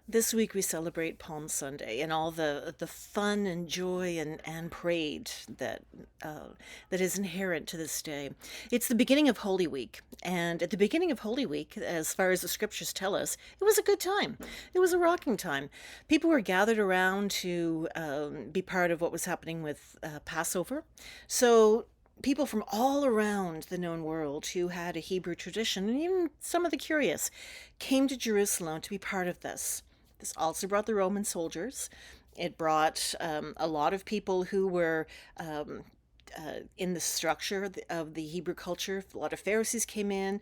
This week we celebrate Palm Sunday and all the fun and joy and parade that is inherent to this day. It's the beginning of Holy Week, and at the beginning of Holy Week, as far as the scriptures tell us, it was a good time. It was a rocking time. People were gathered around to be part of what was happening with Passover. So people from all around the known world who had a Hebrew tradition, and even some of the curious, came to Jerusalem to be part of this. This also brought the Roman soldiers. It brought a lot of people who were in the structure of the Hebrew culture. A lot of Pharisees came in.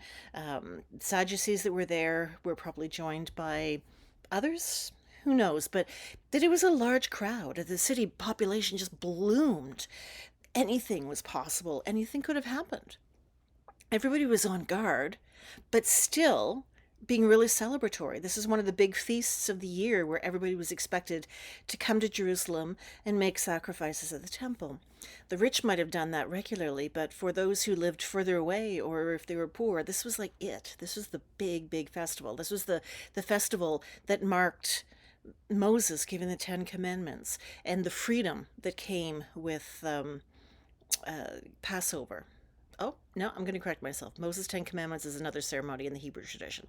Sadducees that were there were probably joined by others. Who knows? But that it was a large crowd. The city population just bloomed. Anything was possible. Anything could have happened. Everybody was on guard, but still being really celebratory. This is one of the big feasts of the year where everybody was expected to come to Jerusalem and make sacrifices at the temple. The rich might have done that regularly, but for those who lived further away or if they were poor, this was like it. This was the big, big festival. This was the festival that marked Moses giving the Ten Commandments and the freedom that came with Passover. Oh, no, I'm going to correct myself. Moses' Ten Commandments is another ceremony in the Hebrew tradition.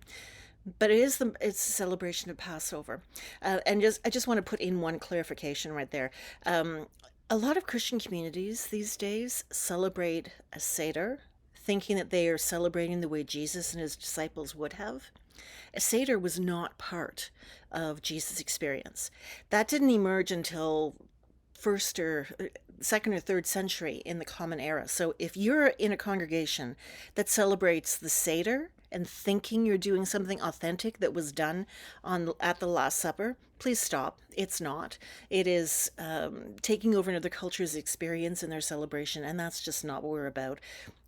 But it's a celebration of Passover. And I just want to put in one clarification right there. A lot of Christian communities these days celebrate a Seder, thinking that they are celebrating the way Jesus and his disciples would have. A Seder was not part of Jesus' experience. That didn't emerge until first or second or third century in the Common Era. So if you're in a congregation that celebrates the Seder and thinking you're doing something authentic that was done at the Last Supper, please stop. It's not. It is taking over another culture's experience and their celebration, and that's just not what we're about.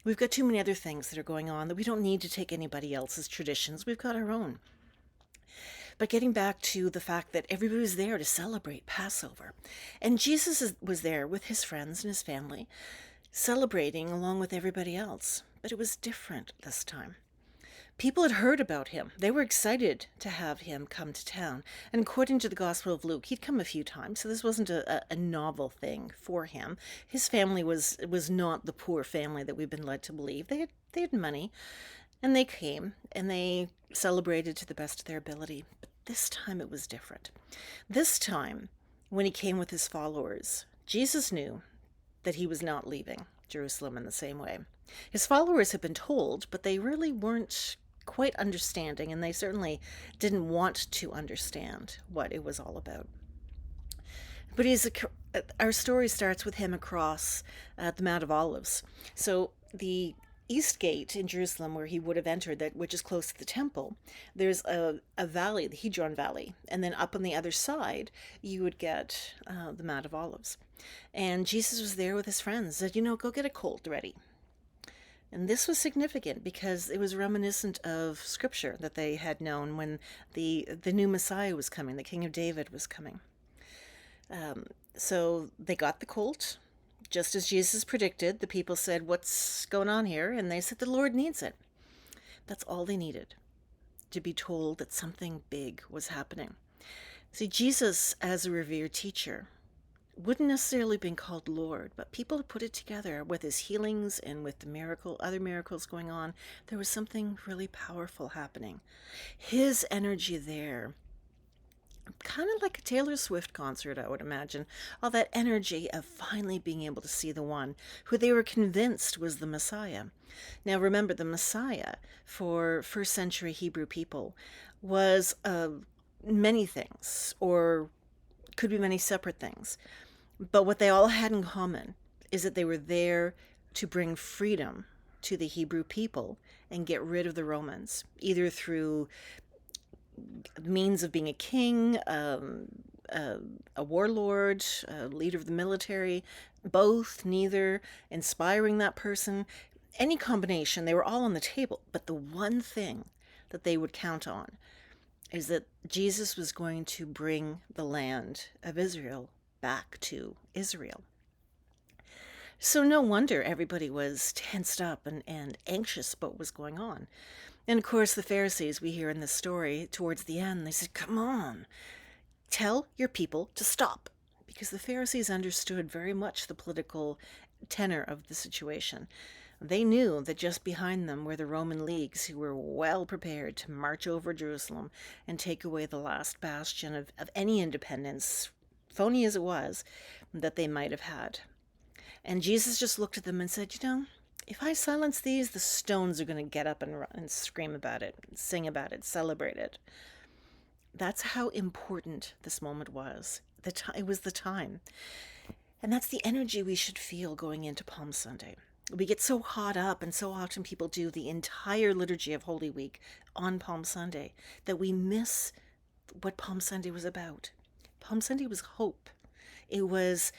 We've got too many other things that are going on that we don't need to take anybody else's traditions. We've got our own. But getting back to the fact that everybody was there to celebrate Passover. And was there with his friends and his family, celebrating along with everybody else. But it was different this time. People had heard about him. They were excited to have him come to town. And according to the Gospel of Luke, he'd come a few times, so this wasn't a novel thing for him. His family was not the poor family that we've been led to believe. They had money, and they came, and they celebrated to the best of their ability. But this time it was different. This time, when he came with his followers, Jesus knew that he was not leaving Jerusalem in the same way. His followers had been told, but they really weren't quite understanding, and they certainly didn't want to understand what it was all about. But our story starts with him across the Mount of Olives. So the east gate in Jerusalem, where he would have entered, that which is close to the temple, there's a valley, the Hedron Valley, and then up on the other side, you would get the Mount of Olives. And Jesus was there with his friends. Said, go get a colt ready. And this was significant because it was reminiscent of scripture that they had known when the new Messiah was coming, the King of David was coming. So they got the colt, just as Jesus predicted. The people said, "What's going on here?" And they said, "The Lord needs it." That's all they needed, to be told that something big was happening. See, Jesus, as a revered teacher, wouldn't necessarily been called Lord, but people put it together with his healings and with the other miracles going on. There was something really powerful happening. His energy there, kind of like a Taylor Swift concert, I would imagine. All that energy of finally being able to see the one who they were convinced was the Messiah. Now remember, the Messiah for first century Hebrew people was many things, or could be many separate things. But what they all had in common is that they were there to bring freedom to the Hebrew people and get rid of the Romans, either through means of being a king, a warlord, a leader of the military, both, neither, inspiring that person, any combination. They were all on the table. But the one thing that they would count on is that Jesus was going to bring the land of Israel back to Israel. So no wonder everybody was tensed up and anxious about what was going on. And of course, the Pharisees, we hear in this story towards the end, they said, "Come on, tell your people to stop." Because the Pharisees understood very much the political tenor of the situation. They knew that just behind them were the Roman leagues who were well prepared to march over Jerusalem and take away the last bastion of any independence, phony as it was, that they might have had. And Jesus just looked at them and said, if I silence these, the stones are going to get up and scream about it, sing about it, celebrate it. That's how important this moment was. It was the time. And that's the energy we should feel going into Palm Sunday. We get so caught up, and so often people do the entire liturgy of Holy Week on Palm Sunday, that we miss what Palm Sunday was about. Palm Sunday was hope. It was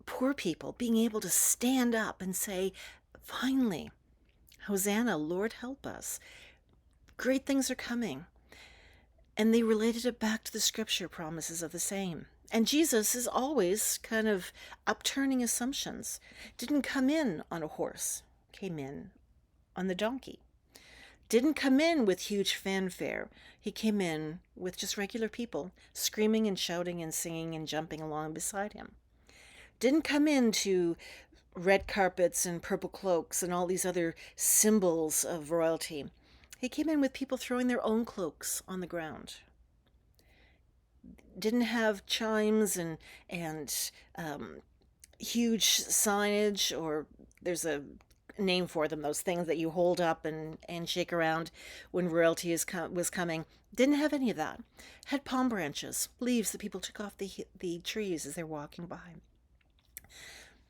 poor people being able to stand up and say, finally, Hosanna, Lord help us. Great things are coming. And they related it back to the scripture promises of the same. And Jesus is always kind of upturning assumptions. Didn't come in on a horse, came in on the donkey. Didn't come in with huge fanfare. He came in with just regular people, screaming and shouting and singing and jumping along beside him. Didn't come into red carpets and purple cloaks and all these other symbols of royalty. He came in with people throwing their own cloaks on the ground. Didn't have chimes and huge signage, or there's a name for them, those things that you hold up and shake around when royalty was coming. Didn't have any of that. Had palm branches, leaves that people took off the trees as they're walking by.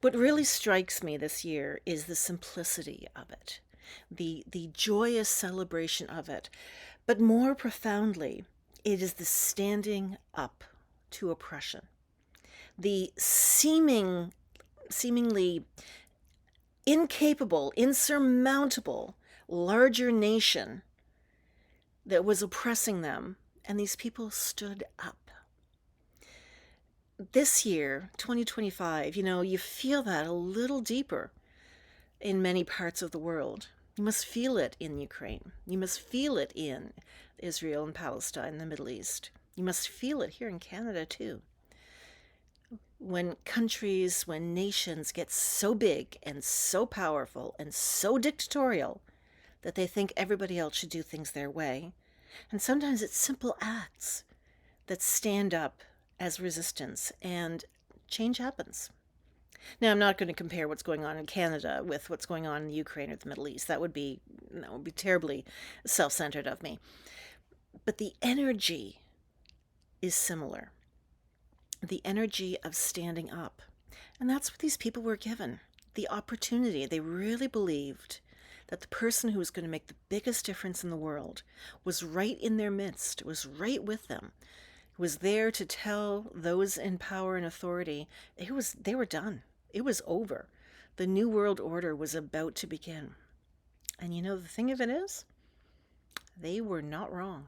What really strikes me this year is the simplicity of it, the joyous celebration of it, but more profoundly, it is the standing up to oppression, the seemingly incapable, insurmountable, larger nation that was oppressing them, and these people stood up. This year, 2025, you feel that a little deeper in many parts of the world. You must feel it in Ukraine. You must feel it in Israel and Palestine, the Middle East. You must feel it here in Canada too. When nations get so big and so powerful and so dictatorial that they think everybody else should do things their way. And sometimes it's simple acts that stand up as resistance, and change happens. Now, I'm not going to compare what's going on in Canada with what's going on in Ukraine or the Middle East. That would be terribly self-centered of me. But the energy is similar. The energy of standing up. And that's what these people were given. The opportunity. They really believed that the person who was going to make the biggest difference in the world was right in their midst, was right with them, was there to tell those in power and authority they were done. It was over. The New World Order was about to begin. And the thing of it is, they were not wrong.